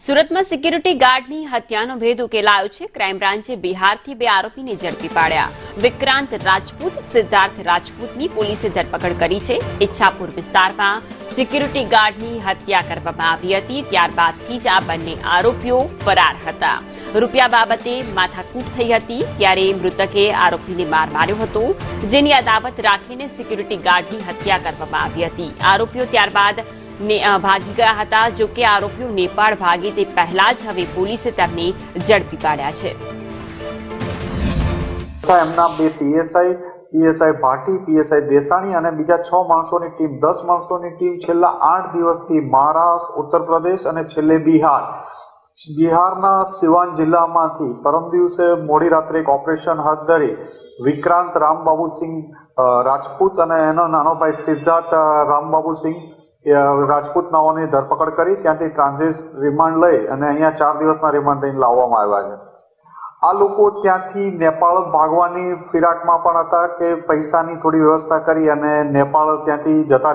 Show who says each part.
Speaker 1: સુરતમાં સિક્યુરિટી ગાર્ડની હત્યાનો ભેદ ઉકેલાયો છે। ક્રાઇમ બ્રાન્ચે બિહારથી 2 આરોપીને ઝડપી પાડ્યા। વિક્રાંત રાજપૂત, સિદ્ધાર્થ રાજપૂતની પોલીસે ધરપકડ કરી છે। ઈચ્છાપુર વિસ્તારમાં સિક્યુરિટી ગાર્ડની હત્યા કરવામાં આવી હતી। ત્યારબાદથી જ આ બંને આરોપીઓ ફરાર હતા। રૂપિયા બાબતે માથાકૂટ થઈ હતી ત્યારે મૃતકે આરોપીને માર માર્યો હતો, જેની અદાવત રાખીને સિક્યુરિટી ગાર્ડની હત્યા કરવામાં આવી હતી। આરોપીઓ ત્યારબાદ ભાગી ગયા હતા। જો કે આરોપીઓ નેપાળ ભાગે તે પહેલા જ હવે પોલીસે તેમને ઝડપી પાડ્યા છે।
Speaker 2: એમના 2 પીએસઆઈ ભાટી, પીએસઆઈ દેસાણી અને બીજા 6 માણસોની ટીમ, 10 માણસોની ટીમ છેલ્લા 8 દિવસથી મહારાષ્ટ્ર, ઉત્તર પ્રદેશ અને છેલ્લે બિહારના સિવાન જિલ્લામાંથી પરમ દિવસે મોડી રાત્રે એક ઓપરેશન હાથ ધરી વિક્રાંત રામબાબુસિંહ રાજપૂત અને એનો નાનો ભાઈ સિદ્ધાર્થ રામબાબુસિંહ રાજપૂત નાઓની ધરપકડ કરી ત્યાંથી ટ્રાન્ઝિટ રિમાન્ડ લઈ અને અહીંયા 4 દિવસના રિમાન્ડ લઈને લાવવામાં આવ્યા છે। આ લોકો ત્યાંથી નેપાળ ભાગવાની ફિરાકમાં પણ હતા કે પૈસાની થોડી વ્યવસ્થા કરી અને નેપાળ ત્યાંથી જતા